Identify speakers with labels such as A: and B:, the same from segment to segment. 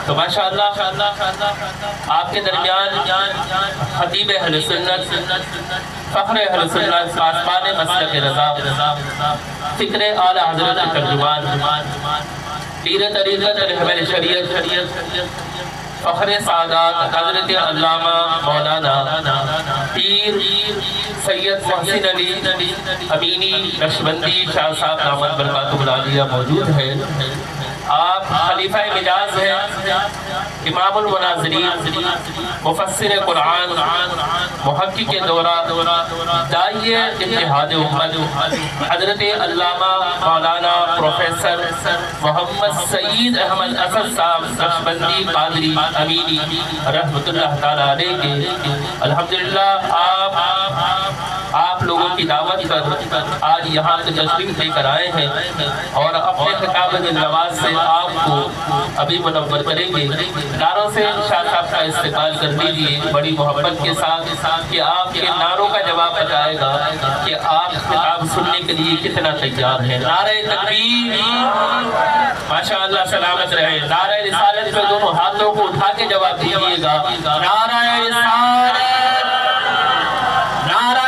A: تو ماشاءاللہ آپ کے درمیان خطیب اہل سنت، فخر اہل سنت، پاسبان مسلک رضا، فکر اعلی حضرت ترجمان، پیر طریقت رہبر شریعت، فخر سعادات حضرت علامہ مولانا پیر سید محسن علی امینی نقشبندی شاہ صاحب دامت برکاتہ العالیہ موجود ہے۔ آپ خلیفہ مجاز ہیں، امام المناظرین، مفسر قرآن، محقق دورہ، داعی اتحاد امت، حضرت علامہ مولانا پروفیسر محمد سعید احمد اسد صاحب نقشبندی قادری امینی رحمۃ اللہ تعالیٰ علیہ کے الحمدللہ آپ لوگوں کی دعوت پر آج یہاں سے تشریف لے کر آئے ہیں اور اپنے خطاب نواز سے آپ کو ابھی منور کریں گے۔ نعروں سے شاہ صاحب کا استقبال کر دیجیے بڑی محبت کے ساتھ کہ آپ کے نعروں کا جواب بتائے گا کہ آپ خطاب سننے کے لیے کتنا تیار ہیں۔ نعرہ تکبیر، ماشاءاللہ سلامت رہے۔ نعرہ رسالت پہ دونوں ہاتھوں کو اٹھا کے جواب دیجیے گا۔ نعرہ رسالت، نعرہ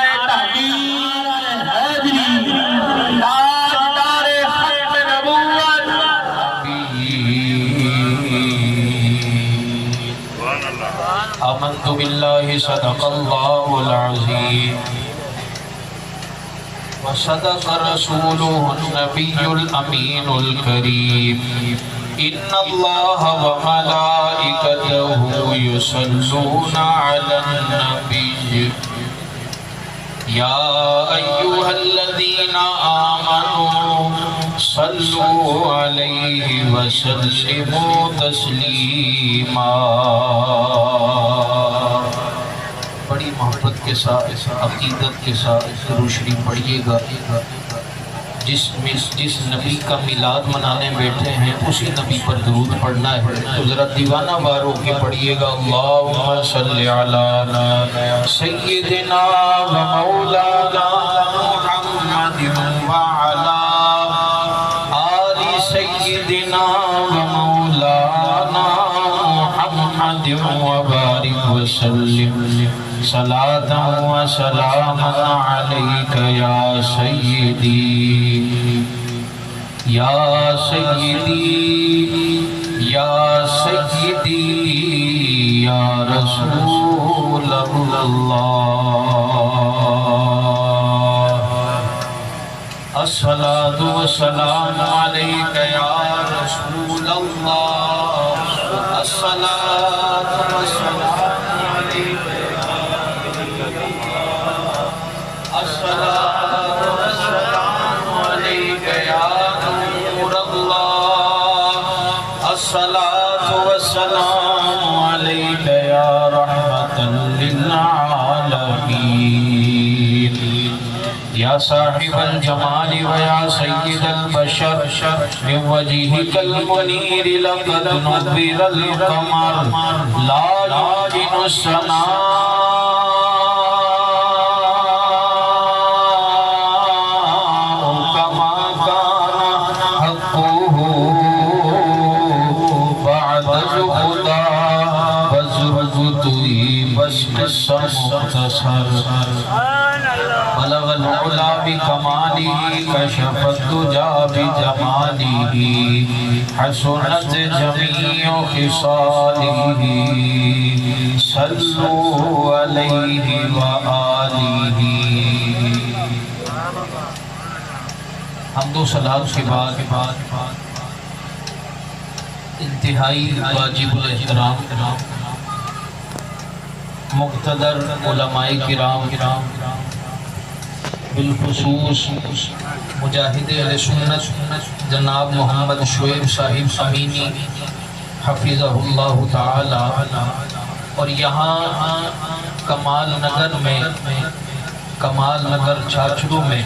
A: آمنت باللہ صدق اللہ العظیم وصدق رسولہ النبی الامین الکریم ان اللہ وملائکتہ یصلون علی النبی یا ایہا الذین آمنوا صلوا علیہ وسلموا تسلیما۔ بڑی محبت کے ساتھ، عقیدت کے ساتھ درود شریف پڑھیے گا۔ جس نبی کا میلاد منانے بیٹھے ہیں اسی نبی پر درود پڑھنا ہے، تو ذرا دیوانہ وار ہو کے پڑھیے گا۔ اللہم صلی علی سیدنا و مولانا محمد وعلی آل سیدنا و مولانا محمد وبارک وسلم صلاة و سلاما علیک یا سیدی یا سیدی یا سیدی یا رسول اللہ۔ الصلاة والسلام علیک یا رسول اللہ، الصلاة والسلام علیک الصلاة والسلام علیک یا نور اللہ، الصلاة والسلام علیک یا رحمة للعالمین یا صاحب الجمال و یا سید البشر من وجہک المنیر لقد نور القمر لا يمكن الثناء بلغ العلا بکمالہ کشف الدجا بجمالہ حسنت جمیع خصالہ صلو علیہ وآلہ۔ حمد و صلاۃ کے بعد انتہائی واجب الاحترام مقتدر علماء کرام، بالخصوص مجاہد اہل سنت جناب محمد شعیب صاحب امینی حفظہ اللہ تعالی، اور یہاں کمال نگر چھاچڑوں میں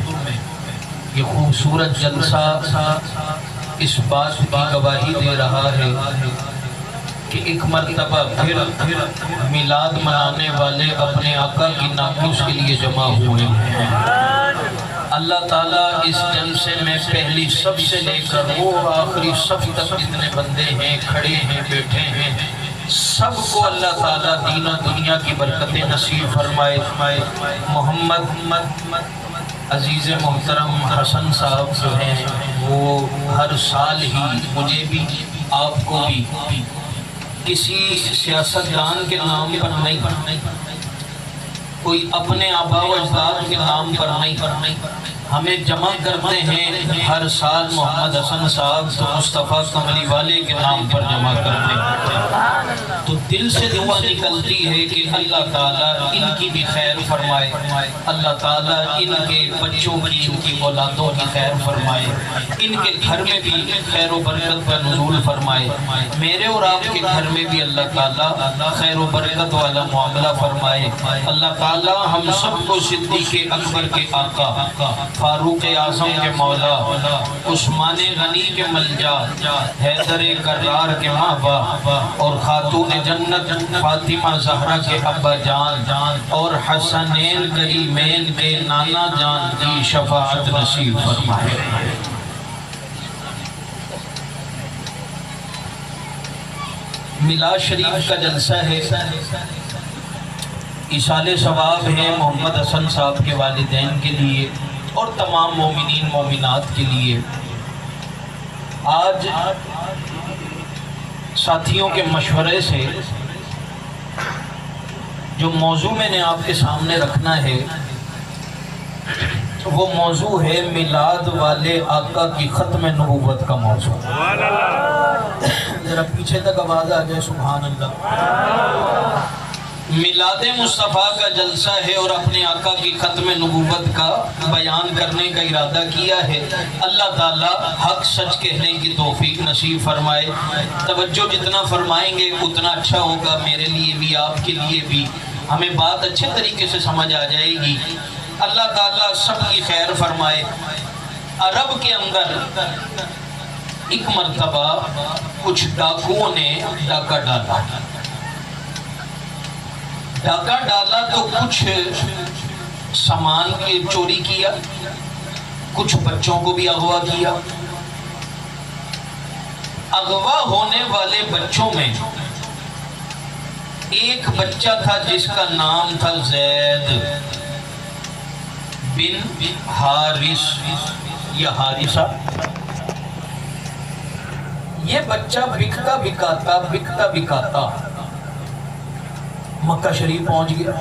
A: یہ خوبصورت جلسہ اس بات کی گواہی دے رہا ہے کہ ایک مرتبہ پھر میلاد منانے والے اپنے آقا کی ناموس کے لیے جمع ہوئے ہیں۔
B: اللہ تعالیٰ اس جلسے میں پہلی صف سے لے کر وہ آخری صف تک جتنے بندے ہیں، کھڑے ہیں، بیٹھے ہیں، سب کو اللہ تعالیٰ دین و دنیا کی برکتیں نصیب فرمائے۔ محمد عزیز محترم حسن صاحب جو ہیں وہ ہر سال ہی مجھے بھی آپ کو بھی کسی سیاستدان کے نام پر نہیں، کوئی اپنے آبا و اجداد کے نام پر نہیں، ہمیں جمع کرتے ہیں ہر سال محمد حسن صاحب تو مصطفیٰ کملی والے کے نام پر جمع کرتے ہیں، تو دل سے دعا نکلتی ہے کہ اللہ تعالیٰ ان کی بھی خیر فرمائے، اللہ تعالیٰ ان کے بچوں کی، ان کی اولادوں کی خیر فرمائے، ان کے گھر میں بھی خیر و برکت کا نزول فرمائے، میرے اور آپ کے گھر میں بھی اللہ تعالیٰ خیر و برکت والا معاملہ فرمائے۔ اللہ تعالیٰ ہم سب کو صدیق اکبر کے آقا، فاروق اعظم کے مولا، عثمان غنی کے ملجا، حیدر کرار کے ماں باپ، اور خاتون جنت فاطمہ زہرا کے ابا جان، اور حسنین کریمین کے نانا جان کی شفاعت نصیب فرمائے۔ میلاد شریف کا جلسہ ہے، ایصال ثواب ہے محمد حسن صاحب کے والدین کے لیے اور تمام مومنین مومنات کے لیے۔ آج ساتھیوں کے مشورے سے جو موضوع میں نے آپ کے سامنے رکھنا ہے وہ موضوع ہے میلاد والے آقا کی ختم نبوت کا موضوع۔ ذرا پیچھے تک آواز آ جائے، سبحان اللہ۔ میلاد مصطفیٰ کا جلسہ ہے اور اپنے آقا کی ختم نبوت کا بیان کرنے کا ارادہ کیا ہے۔ اللہ تعالیٰ حق سچ کہنے کی توفیق نصیب فرمائے۔ توجہ جتنا فرمائیں گے اتنا اچھا ہوگا، میرے لیے بھی، آپ کے لیے بھی، ہمیں بات اچھے طریقے سے سمجھ آ جائے گی۔ اللہ تعالیٰ سب کی خیر فرمائے۔ عرب کے اندر ایک مرتبہ کچھ ڈاکوؤں نے ڈاکہ ڈالا تو کچھ سامان کی چوری کیا، کچھ بچوں کو بھی اغوا کیا۔ اغوا ہونے والے بچوں میں ایک بچہ تھا جس کا نام تھا زید بن حارث یا حارثہ۔ یہ بچہ بکتا بکاتا مکہ شریف پہنچ گیا۔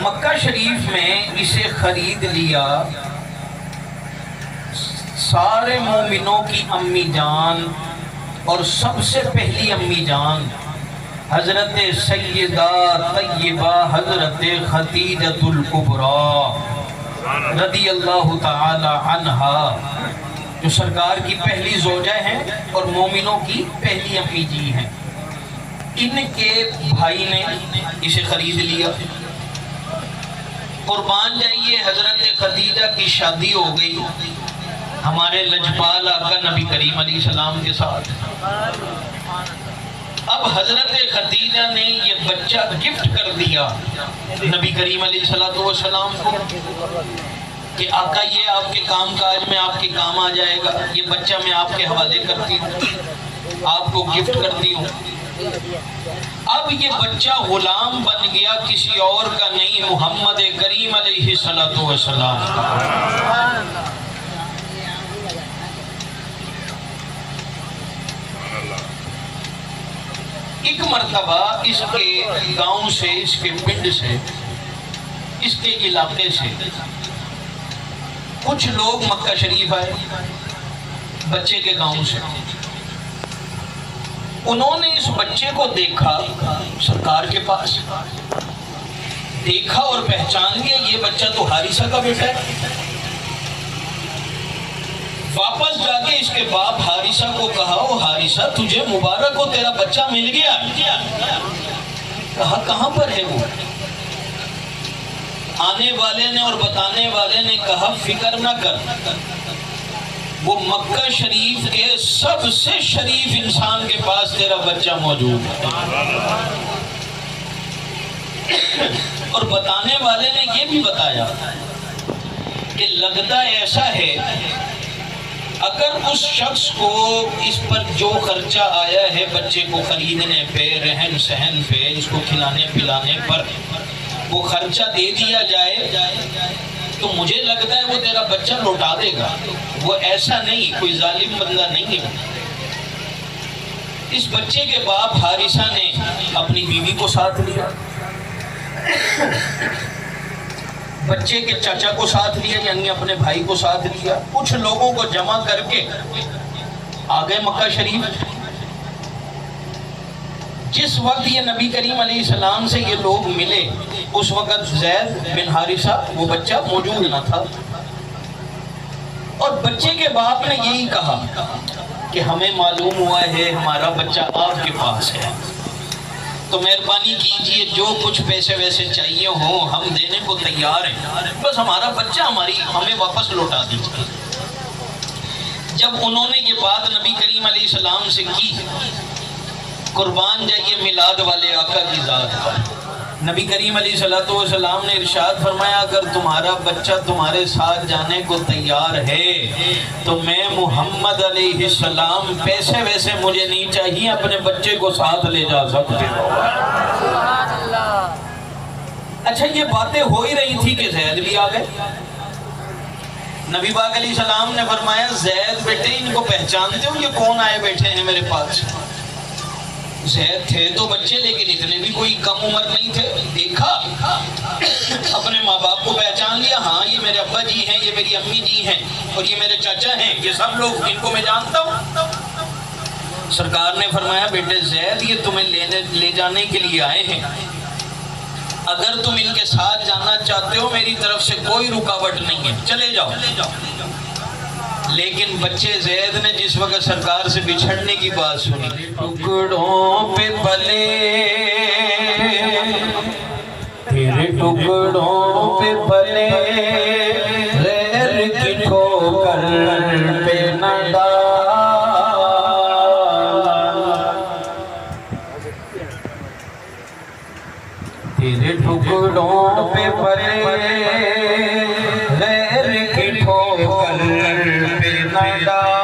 B: مکہ شریف میں اسے خرید لیا سارے مومنوں کی امی جان، اور سب سے پہلی امی جان حضرت سیدہ طیبہ حضرت خدیجۃ الکبریٰ رضی اللہ تعالی عنہا، جو سرکار کی پہلی زوجہ ہیں اور مومنوں کی پہلی امی جی ہیں۔ ان کے بھائی نے اسے خرید لیا۔ قربان جائیے، حضرت خدیجہ کی شادی ہو گئی ہمارے لجپال آقا نبی کریم علیہ السلام کے ساتھ۔ اب حضرت خدیجہ نے یہ بچہ گفٹ کر دیا نبی کریم علیہ السلام کو کہ آقا یہ آپ کے کام کاج میں آپ کے کام آ جائے گا، یہ بچہ میں آپ کے حوالے کرتی ہوں، آپ کو گفٹ کرتی ہوں۔ اب یہ بچہ غلام بن گیا، کسی اور کا نہیں، محمد کریم علیہ السلام کا۔ ایک مرتبہ اس کے گاؤں سے، اس کے پنڈ سے، اس کے علاقے سے کچھ لوگ مکہ شریف آئے بچے کے گاؤں سے۔ انہوں نے اس بچے کو دیکھا سرکار کے پاس، دیکھا اور پہچان لیا یہ بچہ تو حارثہ کا بیٹا ہے۔ واپس جا کے اس کے باپ حارثہ کو کہا، او حارثہ تجھے مبارک ہو، تیرا بچہ مل گیا۔ کہا کہاں پر ہے وہ؟ آنے والے نے اور بتانے والے نے کہا فکر نہ کر، وہ مکہ شریف کے سب سے شریف انسان کے پاس تیرا بچہ موجود ہے۔ اور بتانے والے نے یہ بھی بتایا کہ لگتا ایسا ہے اگر اس شخص کو اس پر جو خرچہ آیا ہے بچے کو خریدنے پہ، رہن سہن پہ، اس کو کھلانے پلانے پر، وہ خرچہ دے دیا جائے تو مجھے لگتا ہے وہ تیرا بچہ لوٹا دے گا۔ وہ ایسا نہیں، کوئی ظالم بندہ نہیں ہے۔ اس بچے کے باپ حارثہ نے اپنی بیوی کو ساتھ لیا، بچے کے چاچا کو ساتھ لیا، یعنی اپنے بھائی کو ساتھ لیا، کچھ لوگوں کو جمع کر کے آگئے مکہ شریف۔ جس وقت یہ نبی کریم علیہ السلام سے یہ لوگ ملے اس وقت زید بن حارثہ وہ بچہ موجود نہ تھا، اور بچے کے باپ نے یہی کہا کہ ہمیں معلوم ہوا ہے ہمارا بچہ آپ کے پاس ہے، تو مہربانی کیجئے جو کچھ پیسے ویسے چاہیے ہوں ہم دینے کو تیار ہیں، بس ہمارا بچہ ہمیں واپس لوٹا دیجیے۔ جب انہوں نے یہ بات نبی کریم علیہ السلام سے کی، قربان جائیے میلاد والے آقا کی ذات پر، نبی کریم علیہ السلام نے ارشاد فرمایا اگر تمہارا بچہ تمہارے ساتھ جانے کو تیار ہے تو میں محمد علیہ السلام پیسے ویسے مجھے نہیں چاہیے، اپنے بچے کو ساتھ لے جا سکتے ہو۔ اچھا یہ باتیں ہو ہی رہی تھی کہ زید بھی آ گئے۔ نبی پاک علیہ السلام نے فرمایا زید بیٹے ان کو پہچانتے ہو، یہ کون آئے بیٹھے ہیں میرے پاس؟ زید تھے تو بچے لیکن اتنے بھی کوئی کم عمر نہیں تھے، دیکھا اپنے ماں باپ کو پہچان لیا، ہاں یہ میرے ابا جی ہیں، یہ میری امی جی ہیں، اور یہ میرے چاچا ہیں، یہ سب لوگ ان کو میں جانتا ہوں۔ سرکار نے فرمایا بیٹے زید یہ تمہیں لے جانے کے لیے آئے ہیں، اگر تم ان کے ساتھ جانا چاہتے ہو میری طرف سے کوئی رکاوٹ نہیں ہے، چلے جاؤ۔ لیکن بچے زید نے جس وقت سرکار سے بچھڑنے کی بات سنی، ٹکڑوں پہ پلے تیرے ٹکڑوں پہ پلے غیر کی ٹھوکر پہ نہ ڈال، تیرے ٹکڑوں پہ پلے غیر کی ٹھوکر پہ نہ ڈال۔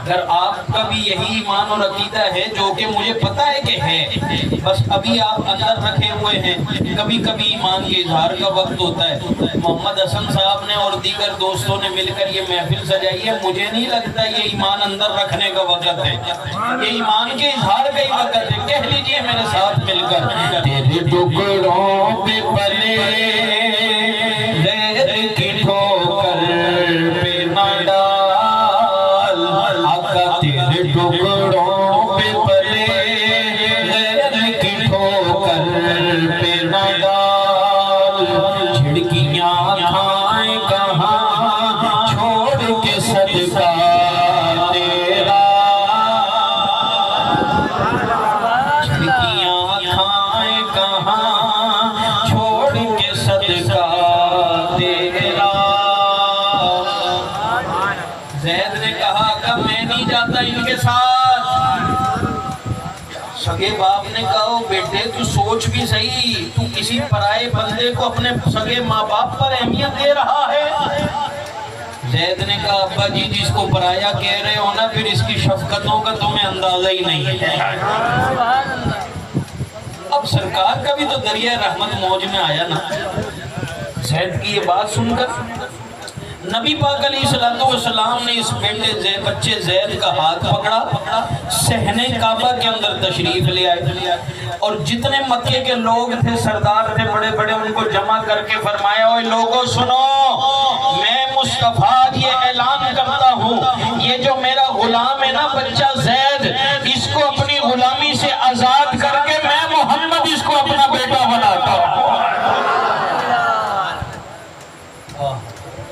B: اگر آپ کا بھی یہی ایمان اور عقیدہ ہے جو کہ مجھے پتا ہے کہ ہے، بس ابھی آپ اندر رکھے ہوئے ہیں، کبھی کبھی ایمان کے اظہار کا وقت ہوتا ہے۔ محمد حسن صاحب نے اور دیگر دوستوں نے مل کر یہ محفل سجائی ہے، مجھے نہیں لگتا یہ ایمان اندر رکھنے کا وقت ہے، یہ ایمان کے اظہار کا ہی وقت ہے۔ کہہ لیجئے میرے ساتھ مل کر تیرے ٹکڑوں پہ پلے غیر کی ٹھوکر پہ نہ ڈال، آقا تیرے ٹکڑوں پہ پلے غیر کی ٹھوکر پہ نہ ڈال، جھڑکیاں کھائیں کہاں چھوڑ کے صدقہ تیرا، جھڑکیاں کھائیں کہاں چھوڑ کے صدقہ تیرا۔ زید نے کہا کہ میں نہیں جاتا ان کے ساتھ۔ سگے باپ نے کہا بیٹے تو سوچ بھی صحیح، تو کسی پرائے بندے کو اپنے سگے ماں باپ پر اہمیت دے رہا ہے۔ زید نے کہا ابا جی جس کو پرایا کہہ رہے ہو نا پھر اس کی شفقتوں کا تمہیں اندازہ ہی نہیں ہے۔ اب سرکار کا بھی تو دریا رحمت موج میں آیا نا۔ زید کی یہ بات سن کر نبی پاک علیہ السلام نے اس بچے زید کا ہاتھ پکڑا، صحن کعبہ کے اندر تشریف لے آئے، اور جتنے مکے کے لوگ تھے سردار تھے بڑے بڑے ان کو جمع کر کے فرمایا اوے لوگوں سنو، میں مصطفیٰ یہ اعلان کرتا ہوں یہ جو میرا غلام ہے نا بچہ زید، اس کو اپنی غلامی سے آزاد کر کے میں محمد اس کو اپنا بیٹا بناتا ہوں۔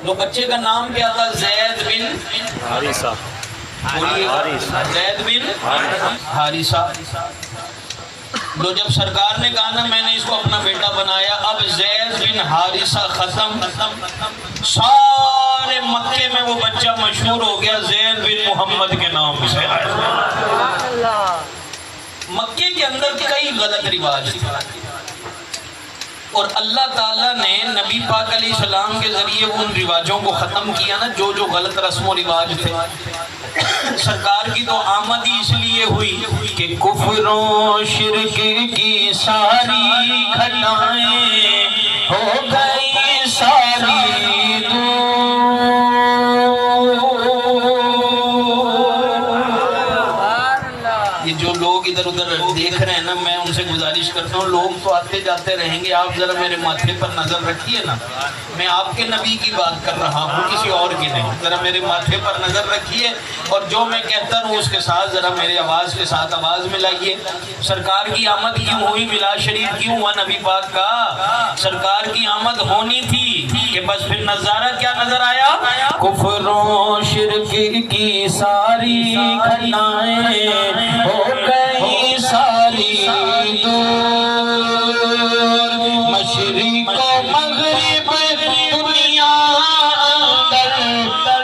B: تو بچے کا نام کیا تھا؟ زید بن
C: حارثہ،
B: زید بن حارثہ۔ تو جب سرکار نے کہا نا میں نے اس کو اپنا بیٹا بنایا، اب زید بن حارثہ ختم، سارے مکے میں وہ بچہ مشہور ہو گیا زید بن محمد کے نام سے۔ مکے کے اندر کئی غلط رواج تھے۔ اور اللہ تعالیٰ نے نبی پاک علیہ السلام کے ذریعے ان رواجوں کو ختم کیا نا جو جو غلط رسم و رواج تھے. سرکار کی تو آمد ہی اس لیے ہوئی کہ کفر و شرک کی ساری گھٹائیں ہو گئی ساری دور. یہ جو لوگ ادھر ادھر دیکھ رہے ہیں نا، میں ان سے گزارش کرتا ہوں، لوگ تو آتے جاتے رہیں گے، آپ ذرا میرے ماتھے پر نظر رکھیے نا. میں آپ کے نبی کی بات کر رہا ہوں، کسی اور کی نہیں. ذرا میرے ماتھے پر نظر رکھیے اور جو میں کہتا ہوں اس کے ساتھ ذرا میرے آواز کے ساتھ آواز ملائیے. سرکار کی آمد کیوں ہوئی؟ میلاد شریف کیوں ہوا نبی پاک کا؟ سرکار کی آمد ہونی تھی کہ بس پھر نظارہ کیا نظر آیا؟ کفر و شرک کی ساری گھٹائیں ہو گئی ساری دور. مشرق و مغرب دنیا اندر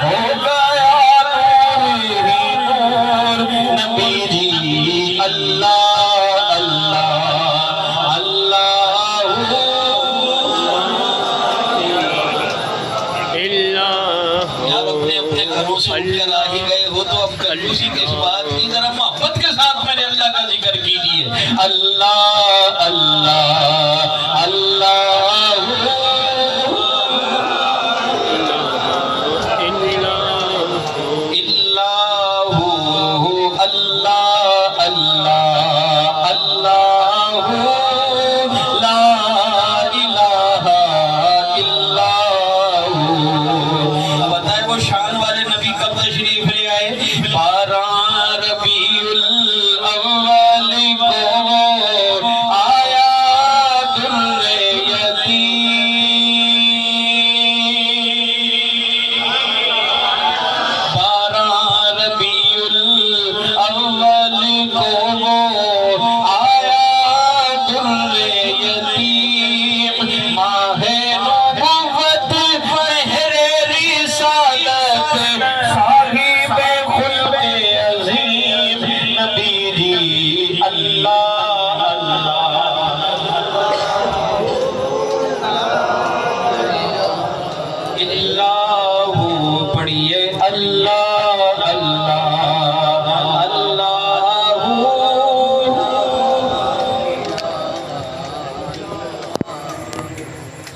B: ہو گیا نور ہی نور. نبی جی اللہ اللہ اللہ یار اپنے اپنے گھروں سے اٹھ کر آ ہی گئے ہو تو اب کنجوسی کس بات کی؟ ذرا محبت کے ساتھ میرے اللہ کا ذکر کیجیے. اللہ اللہ اللہ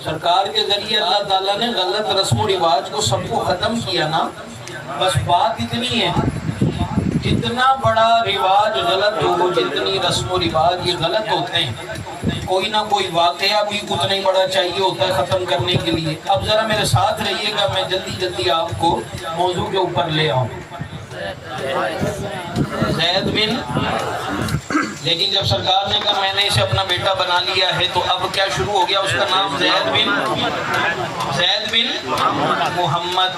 B: سرکار کے ذریعے اللہ تعالیٰ نے غلط رسم و رواج کو سب کو ختم کیا نا. بس بات اتنی ہے، جتنا بڑا رواج غلط ہو، جتنی رسم و رواج یہ غلط ہوتے ہیں، کوئی نہ کوئی واقعہ بھی اتنا ہی بڑا چاہیے ہوتا ہے ختم کرنے کے لیے. اب ذرا میرے ساتھ رہیے گا، میں جلدی جلدی آپ کو موضوع کے اوپر لے آؤں. زید بن، لیکن جب سرکار نے کہا میں نے اسے اپنا بیٹا بنا لیا ہے تو اب کیا شروع ہو گیا؟ اس کا نام زید بن محمد.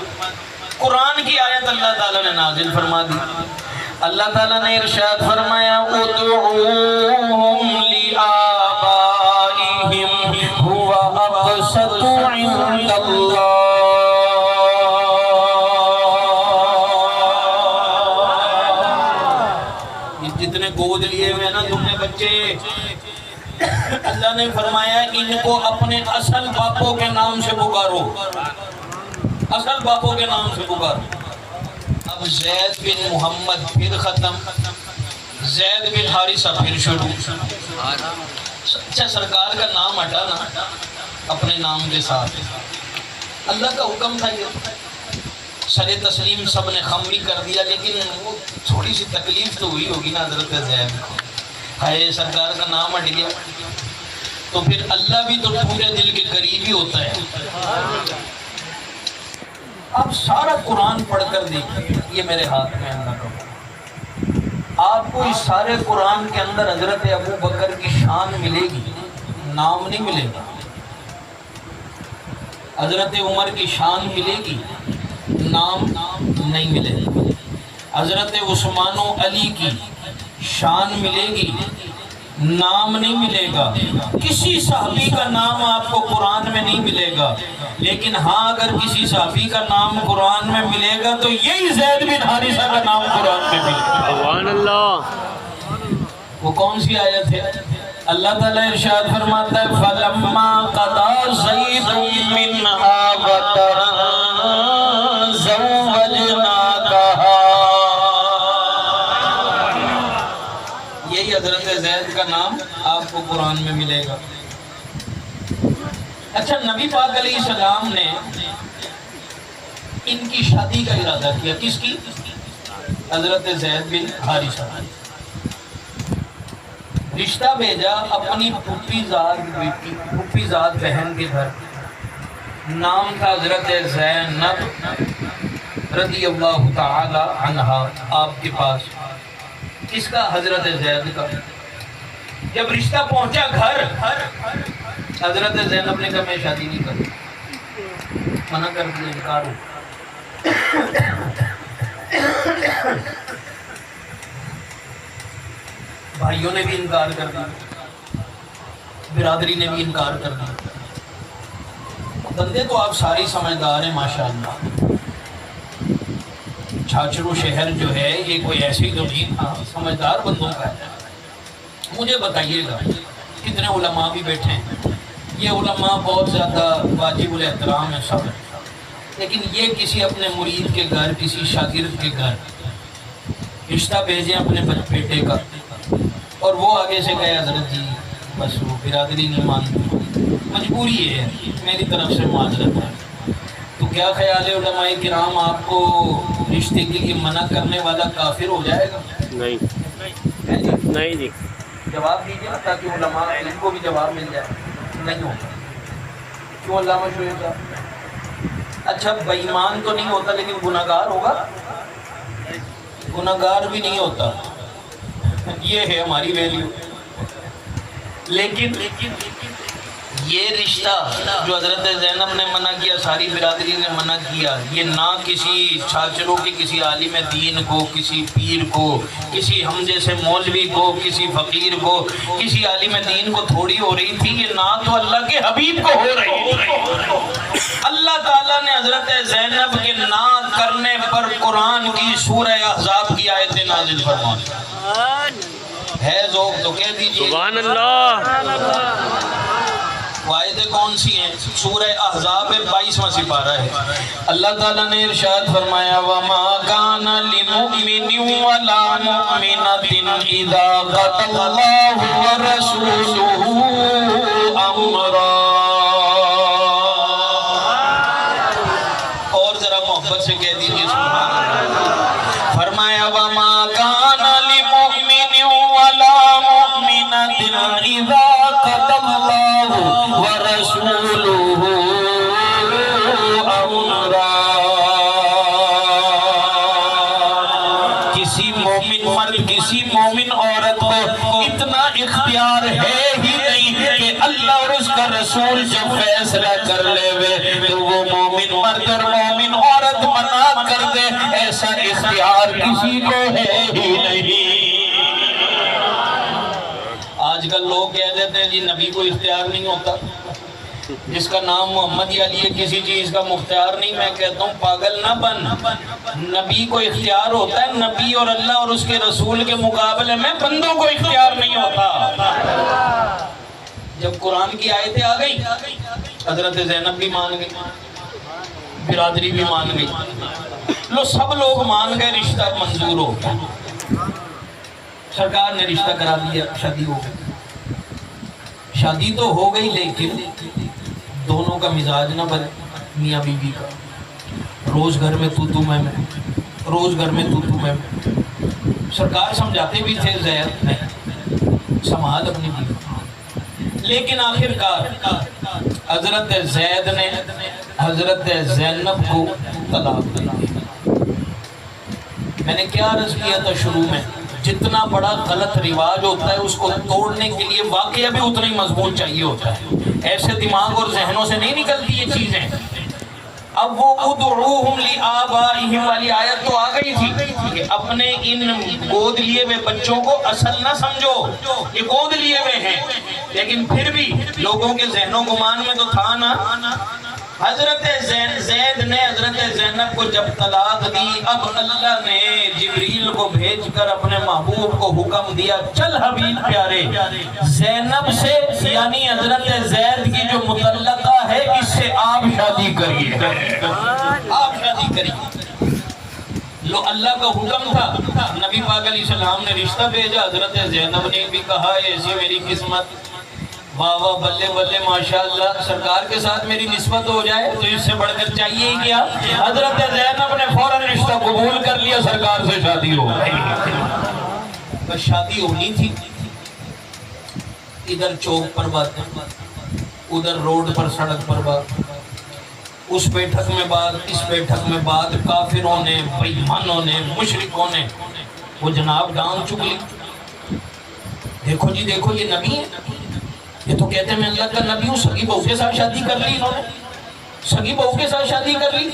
B: قرآن کی آیت اللہ تعالیٰ نے نازل فرما دی. اللہ تعالیٰ نے ارشاد فرمایا ادعوہم لآبائہم ہوا اقسط عند اللہ. جتنے گود لیے ہوئے نا تم نے بچے، اللہ نے فرمایا ان کو اپنے اصل باپوں کے نام سے پکارو، اصل باپوں کے نام سے پکارو. اب زید بن محمد پھر ختم، زید بن حارثہ پھر شروع. اچھا سرکار کا نام ہٹا نا اپنے نام کے ساتھ، اللہ کا حکم تھا. یہ سر تسلیم سب نے خم بھی کر دیا، لیکن وہ تھوڑی سی تکلیف تو ہوئی ہوگی نا حضرت زید کو. ہائے سرکار کا نام ہٹ گیا تو پھر اللہ بھی تو پورے دل کے قریب ہی ہوتا ہے. آپ سارا قرآن پڑھ کر دیکھیں، یہ میرے ہاتھ میں اللہ کا، آپ کو اس سارے قرآن کے اندر حضرت ابو بکر کی شان ملے گی، نام نہیں ملے گا. حضرت عمر کی شان ملے گی، نام نہیں ملے گا. حضرت عثمان و علی کی شان ملے گی، نام نہیں ملے گا. کسی صحابی کا نام آپ کو قرآن میں نہیں ملے گا، لیکن ہاں اگر کسی صحابی کا نام قرآن میں ملے گا تو یہی زید بن حارثہ کا نام قرآن میں ملے گا. سبحان اللہ. وہ کون سی آیت ہے؟ اللہ تعالیٰ ارشاد فرماتا ہے فَلَمَّا قَضَى زَيْدٌ مِّنْهَا وَطَرًا زَوَّجْنَاكَهَا. یہی حضرت زید کا نام آپ کو قرآن میں ملے گا. اچھا، نبی پاک علیہ السلام نے ان کی شادی کا ارادہ کیا. کس کی؟ حضرت زید بن حارثہ. رشتہ بھیجا اپنی پھوپھی زاد بہن کے گھر. نام تھا حضرت زینب رضی اللہ تعالی عنہا آپ کے پاس. کس کا؟ حضرت زید کا. جب رشتہ پہنچا گھر، حضرت زینب نے کہا میں شادی نہیں کروں، منع کر دیا، انکار ہو. بھائیوں نے بھی انکار کر دیا، برادری نے بھی انکار کر دیا. بندے تو آپ ساری سمجھدار ہیں ماشاءاللہ. چھاچرو شہر جو ہے یہ کوئی ایسی تو نہیں تھا، سمجھدار بندوں کا ہے. مجھے بتائیے گا کتنے علماء بھی بیٹھے ہیں. یہ علماء بہت زیادہ واجب الاحترام ہے سب، لیکن یہ کسی اپنے مرید کے گھر، کسی شاگرد کے گھر رشتہ بھیجیں اپنے بیٹے کا، اور وہ آگے سے کہے حضرت جی بس وہ برادری نہیں مانتی، مجبوری ہے، میری طرف سے معذرت ہے. تو کیا خیال ہے علماء کرام، آپ کو رشتے کے لیے منع کرنے والا کافر ہو جائے گا؟ نہیں جی. جواب دیجیے نا تاکہ علماء علم کو بھی جواب مل جائے. نہیں ہوگا. کیوں علامہ شعیب صاحب؟ اچھا بے ایمان تو نہیں ہوتا لیکن گناہگار ہوگا؟ گناہگار بھی نہیں ہوتا. یہ ہے ہماری ویلیو. لیکن یہ رشتہ جو حضرت زینب نے منع کیا، ساری برادری نے منع کیا، یہ نہ کسی چھاچروں کے کسی عالم دین کو، کسی پیر کو، کسی ہم جیسے مولوی کو، کسی فقیر کو، کسی عالم دین کو تھوڑی ہو رہی تھی، یہ نہ تو اللہ کے حبیب کو ہو رہی تھی. اللہ تعالیٰ نے حضرت زینب کے نہ کرنے پر قرآن کی سورہ احزاب کی آیتیں نازل فرمائی. ہے ذوق تو کہہ دیجیے سبحان اللہ. آیتیں کون سی ہیں؟ سورہ احزاب 22واں سپارہ ہے. اللہ تعالیٰ نے ارشاد فرمایا وَمَا كَانَ لِمُؤْمِنٍ وَلَا مُؤْمِنَةٍ إِذَا قَضَى اللَّهُ وَرَسُولُهُ أَمْرًا. اور ذرا محبت سے کہہ دیجیے سبحان اللہ. فرمایا وَمَا كَانَ لِمُؤْمِنٍ وَلَا مُؤْمِنَةٍ إِذَا قَضَى اللَّهُ وَرَسُولُهُ أَمْرًا. کسی مومن مرد، کسی مومن عورت کو اتنا اختیار ہے ہی نہیں کہ اللہ اور اس کا رسول جب فیصلہ کر لے تو وہ مومن مرد اور مومن عورت منع کر دے. ایسا اختیار کسی کو ہے ہی نہیں. آج کل لوگ کہہ دیتے ہیں جی نبی کو اختیار نہیں ہوتا، جس کا نام محمد یا علی ہے کسی چیز کا مختار نہیں. میں کہتا ہوں پاگل نہ بن. نبی کو اختیار ہوتا ہے، نبی اور اللہ اور اس کے رسول کے مقابلے میں بندوں کو اختیار نہیں ہوتا. جب قرآن کی آیتیں آ گئی حضرت زینب بھی مان گئی، برادری بھی مان گئی، سب لوگ مان گئے، رشتہ منظور ہو گیا. سرکار نے رشتہ کرا دیا، شادی ہو گئی. شادی تو ہو گئی لیکن دونوں کا مزاج نہ بنے. میاں بیوی کا روز گھر میں تو میں، روز گھر میں تو میں. سرکار سمجھاتے بھی تھے زید نہیں سنبھال اپنی بیوی، لیکن آخر کار حضرت زید نے حضرت زینب کو طلاق دی. میں نے کیا عرض کیا تھا شروع میں، جتنا بڑا غلط رواج ہوتا ہے اس کو توڑنے کے لیے واقعہ بھی اتنا ہی مضبوط چاہیے ہوتا ہے. ایسے دماغ اور ذہنوں سے نہیں نکلتی یہ چیزیں. اب وہ ادعوہم لآبائہم والی آیت تو آ گئی تھی کہ اپنے ان گود لیے ہوئے بچوں کو اصل نہ سمجھو، یہ گود لیے ہوئے ہیں. لیکن پھر بھی لوگوں کے ذہن و گمان میں تو تھا نا حضرت زید نے حضرت زینب کو جب طلاق دی، اب اللہ نے جبریل کو بھیج کر اپنے محبوب کو حکم دیا، چل حبیب پیارے، زینب سے یعنی حضرت زید کی جو مطلقہ ہے اس سے آپ شادی کریے، آپ شادی کریے۔ لو اللہ کا حکم تھا، نبی پاک علیہ السلام نے رشتہ بھیجا، حضرت زینب نے بھی کہا ایسی میری قسمت، واہ واہ بلے بلے ماشاءاللہ، سرکار کے ساتھ میری نسبت ہو جائے تو اس سے بڑھ کر چاہیے ہی کیا۔ حضرت زینب نے فوراً رشتہ قبول کر لیا، سرکار سے شادی ہو گئی۔ بس شادی ہونی تھی، ادھر چوک پر باتیں، ادھر روڈ پر سڑک پر بات، اس بیٹھک میں بات، اس بیٹھک میں بات، کافروں نے، بے ایمانوں نے، مشرکوں نے وہ جناب ڈانگ چک لی۔ دیکھو جی دیکھو، یہ نبی ہے، یہ تو کہتے ہیں میں اللہ کا نبی ہوں، سگی بہو کے ساتھ شادی کر لی انہوں نے، سگی بہو کے ساتھ شادی کر لی،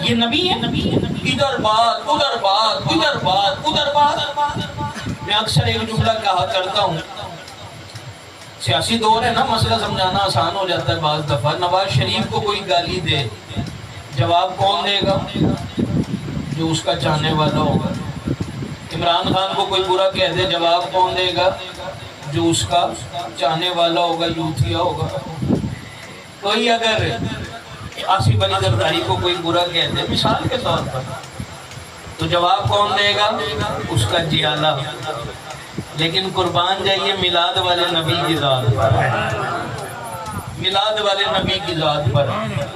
B: یہ نبی ہے۔ ادھر بات ادھر بات ادھر بات ادھر بات۔ میں اکثر ایک جملہ کہا کرتا ہوں، سیاسی دور ہے نا، مسئلہ سمجھانا آسان ہو جاتا ہے بعض دفعہ۔ نواز شریف کو کوئی گالی دے، جواب کون دے گا؟ جو اس کا چاہنے والا ہوگا۔ عمران خان کو کوئی برا کہہ دے، جواب کون دے گا؟ جو اس کا چاہنے والا ہوگا، یوتھیا ہوگا۔ کوئی اگر آصف علی زرداری کو کوئی برا کہہ دے مثال کے طور پر، تو جواب کون دے گا؟ اس کا جیالہ۔ لیکن قربان جائیے میلاد والے نبی کی ذات پر، میلاد والے نبی کی ذات پر،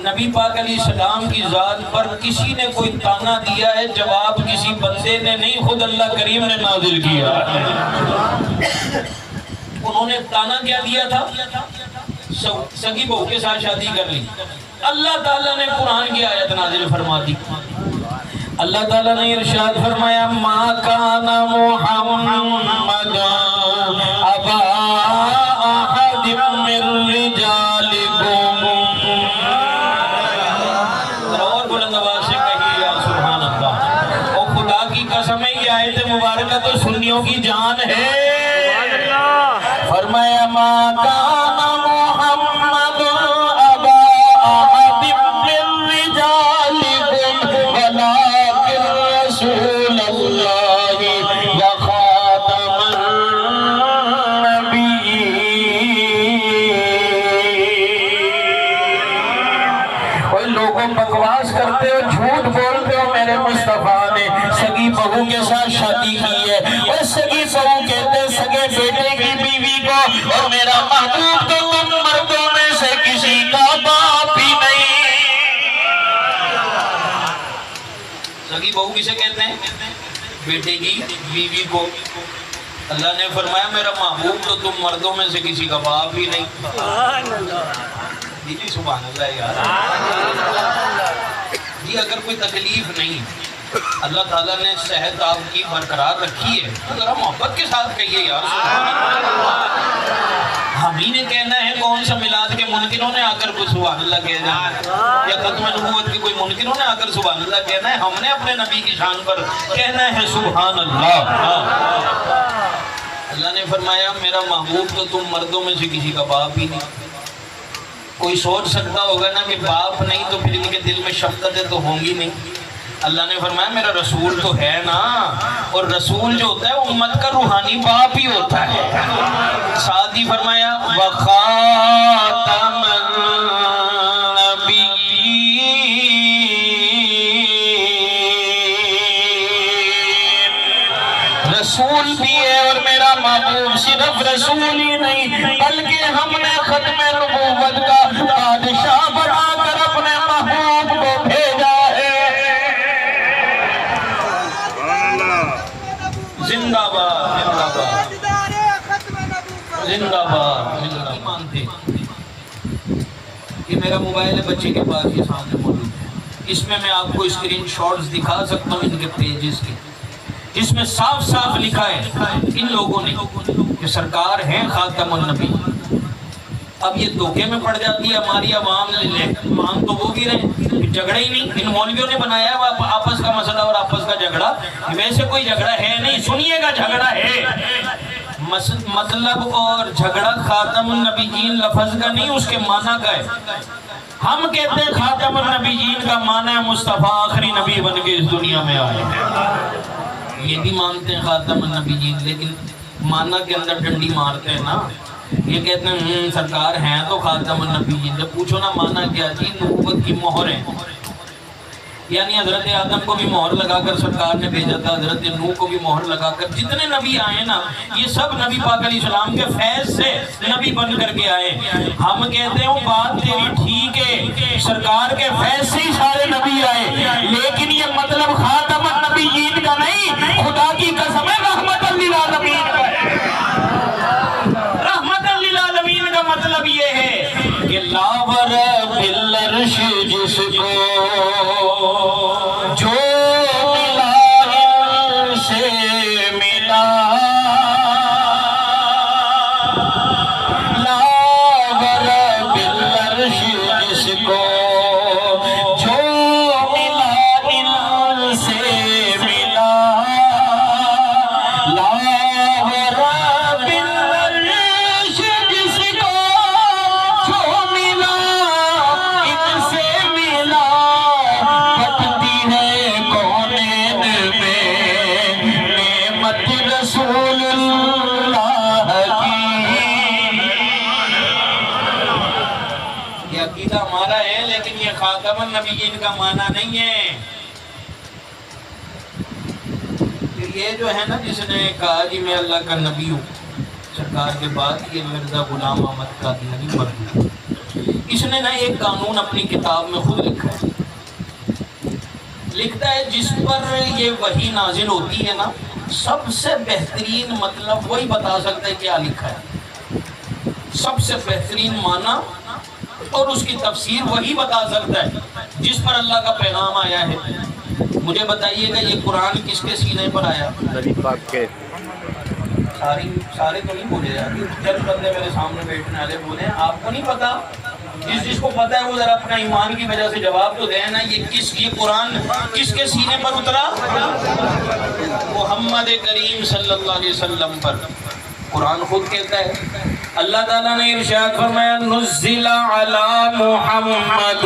B: نبی پاک علیہ السلام کی ذات پر کسی نے کوئی تانا دیا ہے، جواب کسی بندے نے نہیں، خود اللہ کریم نے نازل کیا۔ انہوں نے تانا کیا دیا تھا؟ سگی بہو کے ساتھ شادی کر لی۔ اللہ تعالیٰ نے قرآن کی آیت نازل فرما دی، اللہ تعالیٰ نے ارشاد فرمایا، ما کان محمد ابا احد من رجالکم، اور بلند آواز سے کہیے یا سبحان اللہ۔ اور خدا کی قسم ہے یہ آیت مبارکہ تو سنیوں کی جان ہے۔ فرمایا ما کان محمد ابا احد من رجالکم ولکن رسول اللہ وخاتم النبیین۔ کوئی لوگوں بکواس کرتے ہو، جھوٹ بولتے ہو، میرے مصطفیٰ نے سگی بہو کے ساتھ شادی کی ہے۔ اور سگی بہو کہتے ہیں سگے بیٹے کی بیوی کو، اور میرا محبوب تو تم مردوں میں سے کسی کا باپ ہی نہیں۔ سگی بہو کسے کہتے ہیں؟ بیٹے کی بیوی کو۔ اللہ نے فرمایا میرا محبوب تو تم مردوں میں سے کسی کا باپ ہی نہیں۔ جی سبحان اللہ یار۔ جی اگر کوئی تکلیف نہیں، اللہ تعالیٰ نے صحت آپ کی برقرار رکھی ہے، تو ذرا محبت کے ساتھ کہیے یار سبحان اللہ۔ ہم ہی نے کہنا ہے، کون سا میلاد کے منکروں نے آ کر کوئی سبحان اللہ کہنا ہے، یا ختم نبوت کے کوئی منکروں نے آ کر سبحان اللہ کہنا ہے؟ ہم نے اپنے نبی کی شان پر کہنا ہے سبحان اللہ۔ اللہ نے فرمایا میرا محبوب تو تم مردوں میں سے کسی کا باپ ہی نہیں۔ کوئی سوچ سکتا ہوگا نا کہ باپ نہیں تو پھر ان کے دل میں شفقتیں تو ہوں گی نہیں۔ اللہ نے فرمایا میرا رسول تو ہے نا، اور رسول جو ہوتا ہے وہ امت کا روحانی باپ hی ہوتا ہے۔ ساتھ ہی فرمایا وَخَاتَمَ النَّبِيِّينَ، رسول بھی ہے، اور میرا محبوب صرف رسول ہی نہیں بلکہ ہم نے ختم نبوت کا بادشاہ بنا کر اپنے محبوب کو بھیجا ہے۔ زندہ باد زندہ باد زندہ باد زندہ باد۔ یہ میرا موبائل ہے بچے کے پاس، یہ سامنے موجود ہے، اس میں میں آپ کو اسکرین شاٹس دکھا سکتا ہوں ان کے پیجز کے، جس میں صاف صاف لکھا ہے ان لوگوں نے کہ سرکار ہیں خاتم النبی۔ اب یہ دھوکے میں پڑ جاتی ہے ہماری عوام، مان تو وہ گرے، جھگڑا ہی نہیں، ان مولویوں نے بنایا آپس کا مسئلہ اور آپس کا جھگڑا، ویسے کوئی جھگڑا ہے نہیں، سنیے گا جھگڑا ہے، مطلب اور جھگڑا خاتم النبیین لفظ کا نہیں، اس کے معنی کا ہے۔ ہم کہتے ہیں خاتم النبیین کا معنی ہے مصطفیٰ آخری نبی بن کے اس دنیا میں آئے ہیں، یہ بھی مانتے ہیں خاتم النبیین، لیکن معنی کے اندر ڈنڈی مارتے ہیں نا، یہ کہتے ہیں سرکار ہیں تو خاتم النبیین، جب پوچھو نا معنی کیا جی، نبوت کی مہر ہے، یعنی حضرت آدم کو بھی مہر لگا کر سرکار نے بھیجا تھا، حضرت نوح کو بھی مہر لگا کر، جتنے نبی آئے نا یہ سب نبی پاک علیہ السلام کے فیض سے نبی بن کر کے آئے۔ ہم کہتے ہیں بات تیری ٹھیک ہے، سرکار کے فیض سے ہی سارے نبی آئے، لیکن یہ مطلب خاتم النبیین کا نہیں، خدا کی قسم ہے رحمت للعالمین کا ہے۔ رحمت للعالمین کا مطلب یہ ہے کہ لاور بالعرش جس کو جو ملا ان سے ملا، لاور بالعرش جس کو جو ملا ان سے ملا، لاور بالعرش جس کو جو ملا ان سے ملا، بٹتی ہے کونین میں نعمت رسول اللہ کی۔ یہ عقیدہ ہمارا ہے، لیکن یہ خاتم النبیین کا معنی نہیں ہے۔ یہ جو ہے نا جس نے کہا جی میں اللہ کا نبی ہوں سرکار کے بعد، یہ مرزا غلام احمد قادیانی مردود، اس نے نا ایک قانون اپنی کتاب میں خود لکھا ہے، لکھتا ہے جس پر یہ وحی نازل ہوتی ہے نا سب سے بہترین مطلب وہی بتا سکتا ہے کیا لکھا ہے، سب سے بہترین معنی اور اس کی تفسیر وہی بتا سکتا ہے جس پر اللہ کا پیغام آیا ہے۔ مجھے بتائیے گا یہ قرآن کس کے سینے پر آیا؟ نبی پاک کے۔ سارے تو نہیں بولے یار، چند بندے میرے سامنے بیٹھنے والے بولے ہیں، آپ کو نہیں پتا؟ جس کو پتا ہے وہ ذرا اپنا ایمان کی وجہ سے جواب تو دیں نا، یہ قرآن کس کے سینے پر اترا؟ محمد کریم صلی اللہ علیہ وسلم پر۔ قرآن خود کہتا ہے، اللہ تعالیٰ نے ارشاد فرمایا نزل علی محمد،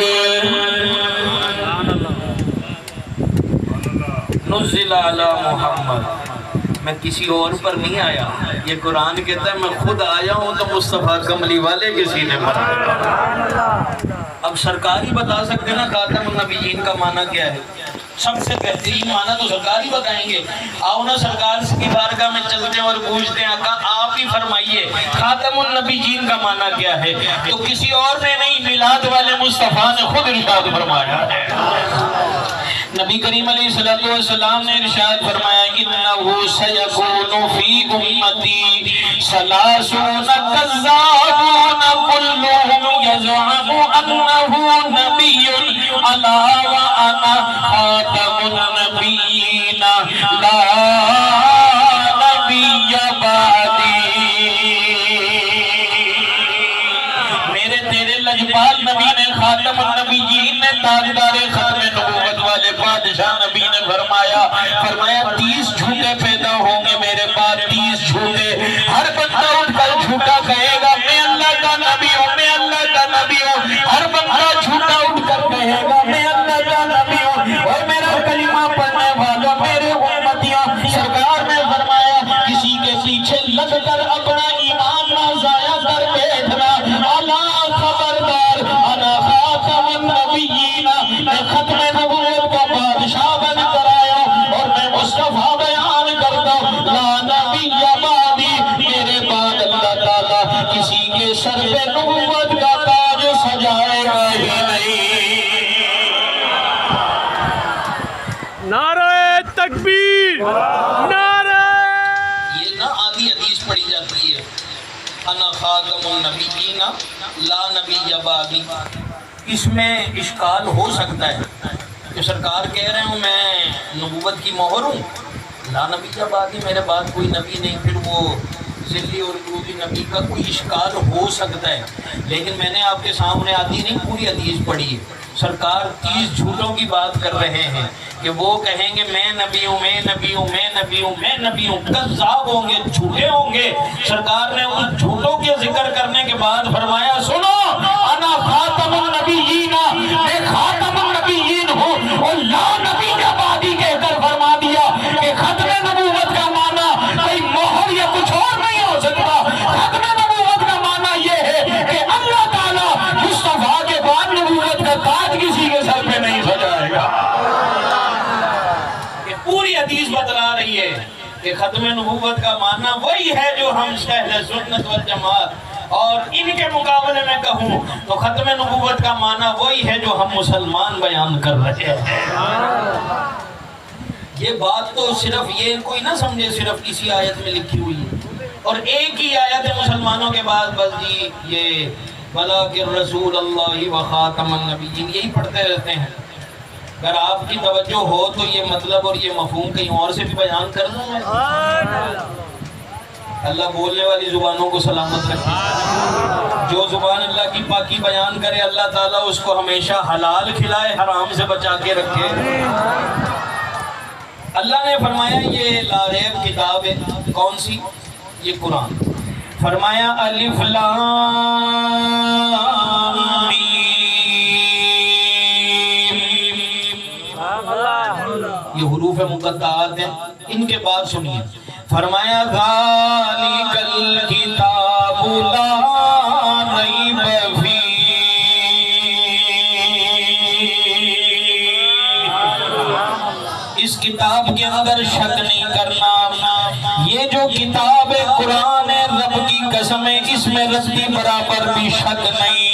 B: نزل علی محمد، میں کسی اور پر نہیں آیا، یہ قرآن کہتا ہے میں خود آیا ہوں تو مصطفیٰ کملی والے کے سینے پر۔ اب سرکار ہی بتا سکتے نا خاتم النبیین کا معنی کیا ہے، سب سے بہترین معنی تو سرکار ہی بتائیں گے۔ آؤ نا سرکار کی بارگاہ میں چلتے ہیں اور پوچھتے ہیں آقا آپ ہی فرمائیے خاتم النبیین کا معنی کیا ہے، تو کسی اور نے نہیں، میلاد والے مصطفیٰ نے خود ارشاد فرمایا ہے۔ نبی کریم علیہ السلام نے ارشاد فرمایا انہو سیکون فی امتی ثلاثون کذابون کلہم یزعم انہو نبی الا وانا خاتم النبیین لا نبی بعدی۔ میرے تیرے لجپال نبی نے، خاتم النبیین نے، تاجدار ختم نبوت والے بادشاہ نبی نے فرمایا 30 جھوٹے پیدا ہوں گے میرے بعد، 30 جھوٹے، ہر بندہ اٹھ کر جھوٹا کہے گا میں اللہ کا نبی ہوں، میں اللہ کا نبی ہوں، ہر بندہ جھوٹا اٹھ کر کہے گا میں اللہ کا نبی ہوں، اور میرا کلمہ پڑھنے والوں میرے امتیاں، سرکار نے فرمایا کسی کے پیچھے لگ کر اپنا ایمان نہ ضائع کر بیٹھنا، اللہ خبردار انا خاتم النبیین، میں ختم نبوت کا بادشاہ بن کر آیا اور میں مصطفیٰ بیان کرتا ہوں لا نبی بعدی، میرے بعد اللہ تعالیٰ کسی کے سر پہ نبوت کا تاج سجائے گا ہی نہیں۔
C: نعرہ تکبیر، نعرہ،
B: یہ نا آدھی حدیث پڑھی جاتی ہے انا خاتم النبیین لا نبی بعدی، اس میں اشکال ہو سکتا ہے کہ سرکار کہہ رہے ہوں میں نبوت کی مہر ہوں، لا نبی بعدی میرے بعد کوئی نبی نہیں، پھر وہ ذلی اور عروجی نبی کا کوئی اشکال ہو سکتا ہے، لیکن میں نے آپ کے سامنے آدھی نہیں پوری حدیث پڑھی ہے۔ سرکار 30 جھوٹوں کی بات کر رہے ہیں کہ وہ کہیں گے میں نبی ہوں، میں نبی ہوں، میں نبی ہوں، میں نبی ہوں، کذاب ہوں گے، جھوٹے ہوں گے۔ سرکار نے ان جھوٹوں کے ذکر کرنے کے بعد فرمایا سنو انا خاتم النبیین ختم نبوت کا معنی وہی ہے جو ہم اہل سنت والجماعت، اور ان کے مقابلے میں کہوں تو ختم نبوت کا معنی وہی ہے جو ہم مسلمان بیان کر رہے ہیں۔ یہ بات تو صرف یہ کوئی نہ سمجھے صرف کسی آیت میں لکھی ہوئی ہے، اور ایک ہی آیت ہے مسلمانوں کے بعد بس جی یہ وَلَٰكِن رَسُولَ اللَّهِ وَخَاتَمَ النَّبِيِّينَ یہی پڑھتے رہتے ہیں۔ اگر آپ کی توجہ ہو تو یہ مطلب اور یہ مفہوم کہیں اور سے بھی بیان کر دوں میں۔ اللہ بولنے والی زبانوں کو سلامت رکھے، جو زبان اللہ کی پاکی بیان کرے اللہ تعالیٰ اس کو ہمیشہ حلال کھلائے، حرام سے بچا کے رکھے۔ اللہ نے فرمایا یہ لا ریب کتاب ہے، کون سی؟ یہ قرآن۔ فرمایا الف لام یہ حروف مقطعات ہیں، ان کے بعد سنیے۔ فرمایا ذالک الکتاب لا ریب فیہ، اس کتاب کے اندر شک نہیں کرنا، یہ جو کتاب قرآن ہے رب کی قسم ہے اس میں رتی برابر بھی شک نہیں۔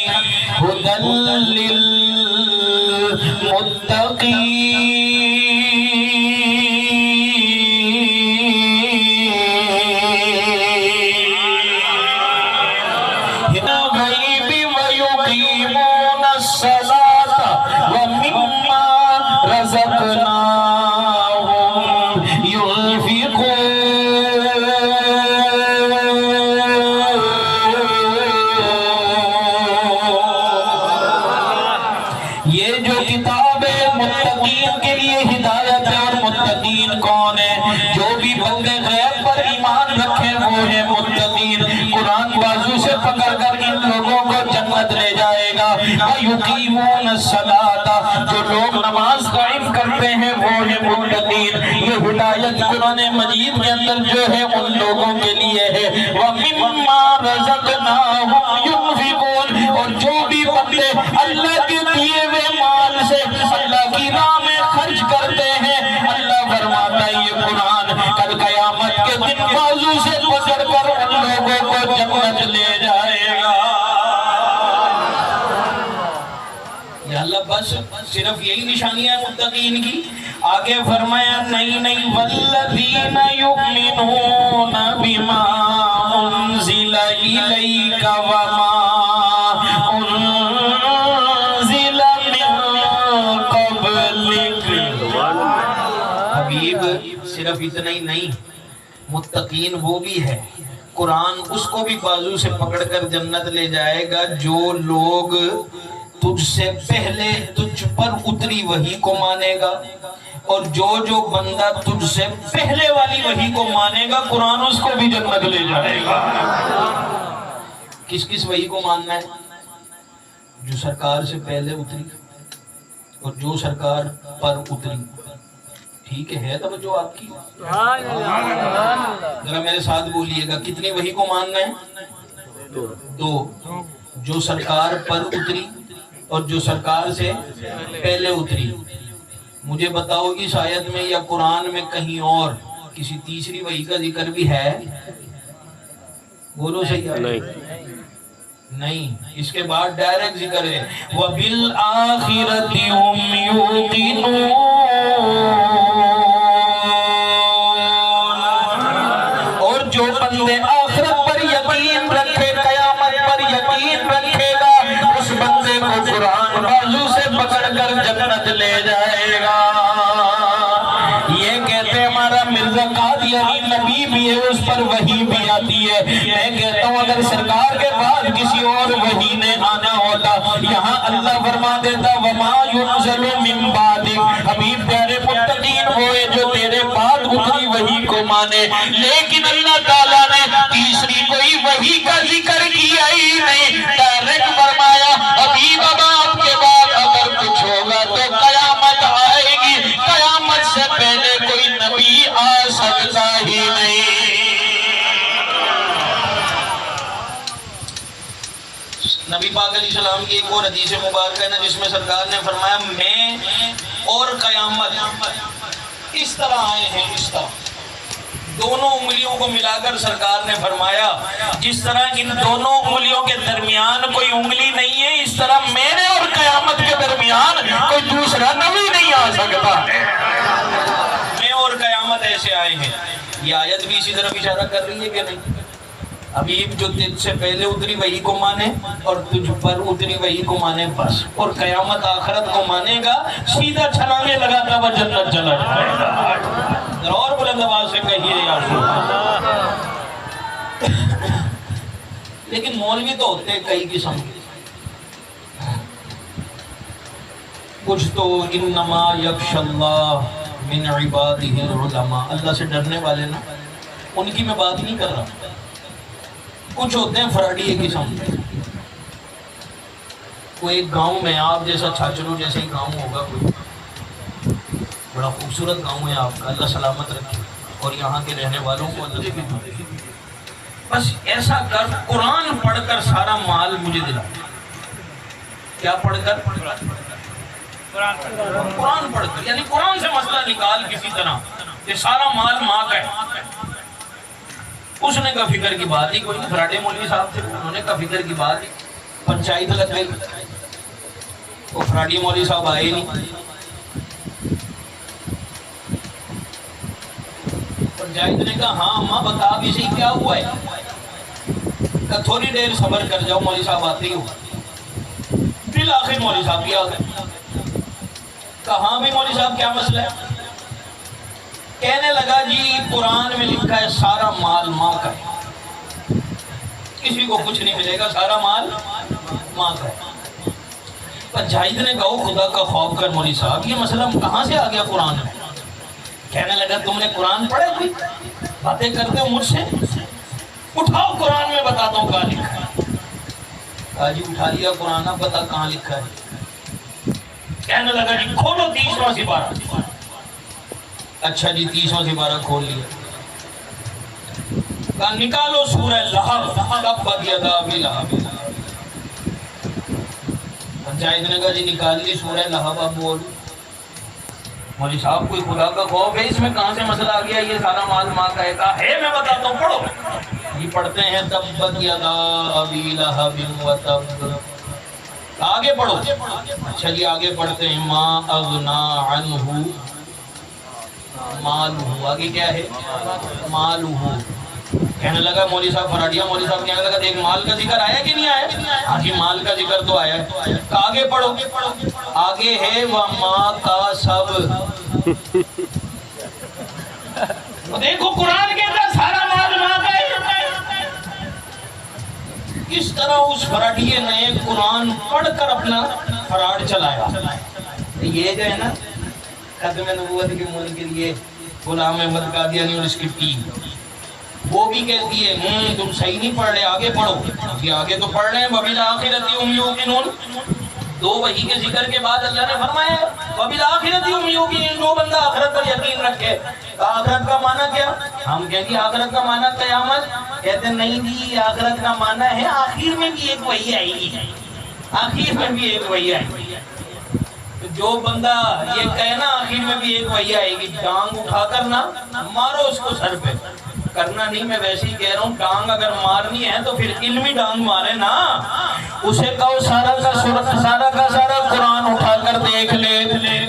B: ھدی وَيُقِيمُونَ الصَّلَاةَ وَمِمَّا رَزَقْنَاهُمْ يُنْفِقُونَ۔ یہ جو کتاب ہے متقین کے لیے ہدایت ہے، اور متقین کون ہے؟ جو بھی بندے غیب پر ایمان رکھے وہ ہے متقین۔ قرآن بازو سے پکڑ کر ان لوگوں کو جنت لے جائے گا۔ وَيُقِيمُونَ الصَّلَاةَ جو لوگ نماز قائم کرتے ہیں وہ ہے متقین۔ یہ ہدایت قرآن مجید کے اندر جو ہے ان لوگوں کے لیے ہے۔ وَمِمَّا رَزَقْنَاهُمْ يُنْفِقُونَ اور جو بھی بندے اللہ کے دیے ہوئے مال سے اللہ کی راہ میں خرچ کرتے ہیں، اللہ فرماتا ہے یہ قرآن کل قیامت کے دن بازو سے پکڑ کر ان لوگوں کو جنت لے جائے گا۔ یا اللہ بس صرف یہی نشانیاں ہیں متقین کی؟ آگے فرمایا نہیں والذین یؤمنون بما انزل الیک وما انزل من قبلک۔ حبیب صرف اتنا ہی نہیں، متقین وہ بھی ہے، قرآن اس کو بھی بازو سے پکڑ کر جنت لے جائے گا جو لوگ تجھ سے پہلے تجھ پر اتری وحی کو مانے گا، اور جو بندہ تجھ سے پہلے والی وحی کو مانے گا قرآن اس کو بھی جنت لے جائے گا۔ کس کس وحی کو ماننا ہے؟ جو سرکار سے پہلے اتری اور جو سرکار پر اتری۔ ٹھیک ہے توجہ آپ کی؟ ذرا میرے ساتھ بولیے گا، کتنی وحی کو ماننا ہے؟ دو، جو سرکار پر اتری اور جو سرکار سے پہلے اتری۔ مجھے بتاؤ اس آیت میں یا قرآن میں کہیں اور کسی تیسری وحی کا ذکر بھی ہے؟ بولو صحیح نہیں، اس کے بعد ڈائریکٹ ذکر ہے وَبِالْآخِرَةِ هُمْ يُوقِنُونَ۔ اور جو بندے آخرت پر یقین رکھے، قیامت پر یقین رکھے گا، اس بندے کو قرآن بازو سے پکڑ کر جنت لے جائے گا۔ یہ کہتے ہیں ہمارا مرزا قادیانی نبی بھی ہے، اس پر وحی بھی آتی ہے۔ میں کہتا ہوں اگر سرکار کے بعد کسی اور وحی نے آنا ہوتا، یہاں اللہ فرما دیتا وَمَا يُنزَلُ مِن بَعْدِكَ۔ حبیب پیارے متقین ہوئے جو تیرے بعد اتری وحی کو مانے، لیکن اللہ تعالیٰ نے تیسری کوئی وحی کا ذکر کیا ہی نہیں، ڈائریکٹ فرمایا حبیب اب آپ کے بعد اگر کچھ ہوگا تو قیامت آئے گی، قیامت سے پہلے کوئی نبی آ سکتا ہی نہیں۔ نبی پاک علیہ السلام کی ایک اور حدیث مبارکہ ہے نا جس میں سرکار نے فرمایا میں اور قیامت اس طرح آئے ہیں، اس طرح دونوں انگلیوں کو ملا کر سرکار نے فرمایا جس طرح ان دونوں انگلیوں کے درمیان کوئی انگلی نہیں ہے، اس طرح میرے اور قیامت کے درمیان کوئی دوسرا نبی نہیں آ سکتا، میں اور قیامت ایسے آئے ہیں۔ یہ آیت بھی اسی طرف اشارہ کر رہی ہے کہ نہیں؟ حبیب جو تجھ سے پہلے اتری وہی کو مانے اور تجھ پر اتری وہی کو مانے بس، اور قیامت آخرت کو مانے گا سیدھا چھلانگے لگاتا ہوا جنت چلا جائے گا۔ اور بلند آواز سے کہیے یا رسول اللہ۔ لیکن مولوی تو ہوتے کئی قسم کے، کچھ تو انما یخشی اللہ من عبادہ العلماء، اللہ سے ڈرنے والے نا، ان کی میں بات نہیں کر رہا۔ کچھ ہوتے ہیں فراڈی ایک قسم کے، کوئی ایک گاؤں میں آپ جیسا چھاچرو جیسے ہی گاؤں ہوگا، کوئی بڑا خوبصورت گاؤں ہے آپ کا، اللہ سلامت رکھے اور یہاں کے رہنے والوں کو اللہ بھی دے۔ بس ایسا کر قرآن پڑھ کر سارا مال مجھے دلا۔ کیا پڑھ کر؟ قرآن پڑھ کر، یعنی قرآن سے مسئلہ نکال کسی طرح کہ سارا مال ماں کا ہے۔ اس نے کہا فکر کی بات ہی کوئی نہیں، فراڈے مولوی صاحب تھے، انہوں نے کہا فکر کی بات ہی، پنچایت لگ گئی، وہ فراڈی مولوی صاحب آئے نہیں۔ پنچایت نے کہا ہاں اماں بتا بھی صحیح کیا ہوا ہے؟ کہا تھوڑی دیر صبر کر جاؤ، مولوی صاحب آتے ہی ہو۔ بالآخر مولوی صاحب بھی آ گئے۔ کہا ہاں بھی مولوی صاحب کیا مسئلہ ہے؟ کہنے لگا جی قرآن میں لکھا ہے سارا مال ماں کا ہے، کسی کو کچھ نہیں ملے گا، سارا مال ماں کا ہے۔ پنچایت نے کہا خدا کا خوف کر مولوی صاحب، یہ مسئلہ کہاں سے آ گیا قرآن میں؟ کہنے لگا تم نے قرآن پڑھا کوئی باتیں کرتے ہو مجھ سے؟ اٹھاؤ قرآن میں بتاتا ہوں کہاں لکھا ہے۔ کہا جی اٹھا لیا قرآن، اب بتا کہاں لکھا ہے؟ کہنے لگا جی کھولو 30واں سپارہ۔ اچھا جی 30واں سپارہ کھول لیا۔ کہا نکالو سورہ لہب، تبت یدا ابی لہب۔ پنچایت نے کہا جی نکال لی سورہ لہب، اب بول۔ مولوی صاحب کوئی خدا کا خوف ہے، اس میں کہاں سے مسئلہ آ گیا؟ یہ سارا مال ماں کا ہے۔ کہا ہے میں بتاتا ہوں پڑھو۔ یہ پڑھتے ہیں تبت یدا ابی لہب وتب، آگے پڑھو۔ اچھا جی آگے پڑھتے ہیں ما اغنا عنہ مالہ، آگے کیا ہے؟ مالہ۔ کہنے لگا مولوی صاحب فراڈیا، مولوی صاحب کہنے لگا دیکھ مال کا ذکر آیا کہ نہیں آیا؟ ہاں جی مال کا ذکر تو آیا ہے۔ آگے پڑھو، آگے ہے وما کاسب۔ دیکھو قرآن کہتا ہے سارا مال ماں کا ہے۔ اس طرح اس فراڈیے نے قرآن پڑھ کر اپنا فراڈ چلایا۔ یہ جو ہے نا ختم نبوت کے ملک کے لیے غلام احمد قادیانی اور اس کی ٹیم، وہ بھی کہتی ہے تم صحیح نہیں پڑھ رہے، آگے پڑھو۔ یہ آگے تو پڑھ رہے ہیں وَبِالْآخِرَةِ هُمْ يُوقِنُونَ، دو وحی کے ذکر کے بعد اللہ نے فرمایا وَبِالْآخِرَةِ هُمْ يُوقِنُونَ، جو بندہ آخرت پر یقین رکھے۔ آخرت کا معنی کیا؟ ہم کہیں گے آخرت کا معنی قیامت، کہتے ہیں نہیں جی آخرت کا معنی ہے آخر میں بھی ایک وحی آئے گی، آخر میں بھی ایک وحی آئے گی۔ جو بندہ یہ کہے نا آخر میں بھی ایک وحی آئے گی، ڈانگ اٹھا کر نہ مارو اس کو سر پہ، کرنا نہیں، میں ویسے ہی کہہ رہا ہوں ڈانگ اگر مارنی ہے تو پھر علمی ڈانگ مارے نا۔ اسے کہو سارا کا سارا قرآن اٹھا کر دیکھ لے،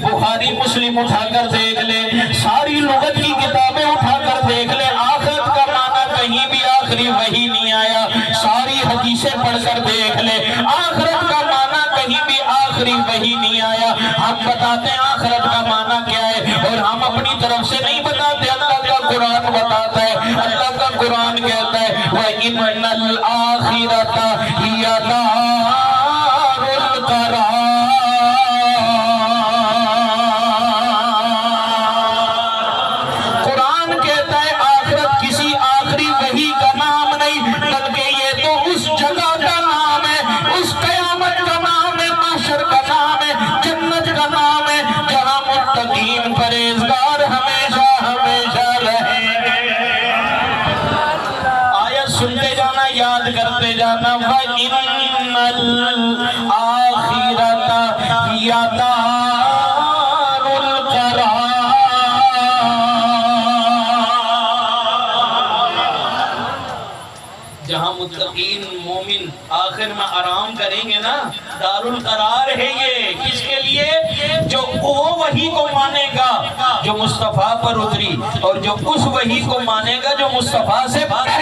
B: بخاری مسلم اٹھا کر دیکھ لے، ساری لغت کی کتابیں اٹھا کر دیکھ لے، آخرت کا معنی کہیں بھی آخری وحی نہیں آیا۔ ساری حدیثیں پڑھ کر دیکھ لے، آخرت کا معنی کہیں بھی آخری وحی نہیں آیا۔ ہم بتاتے ہیں آخرت کا معنی کیا ہے، اور ہم اپنی طرف سے نہیں بتاتے، اللہ کا قرآن بتاتا ہے۔ اللہ کا قرآن کہتا ہے وَإِنَّ الْآخِرَةَ هِيَ دَارُ الْقَرَارِ، قرآن کہتا ہے آخرت کسی آخری وحی کا نام نہیں، بلکہ یہ تو اس جگہ کا نام ہے، اس قیامت کا نام ہے، محشر کا نام ہے، جنت کا نام ہے، جہاں متقین پرہیزگار ہمیشہ ہمیشہ رہیں گے۔ آیت سنتے جانا، یاد کرتے جانا۔ وَإِنَّ الْآخِرَةَ هِيَ دَارُ الْقَرَارِ، جہاں متقین مومن آخر میں آرام کریں گے نا، دارالقرار ہے یہ کس کے لیے؟ جو وہ وحی کو مانے گا جو مصطفیٰ پر اتری، اور جو اس وحی کو مانے گا جو مصطفیٰ سے پہلے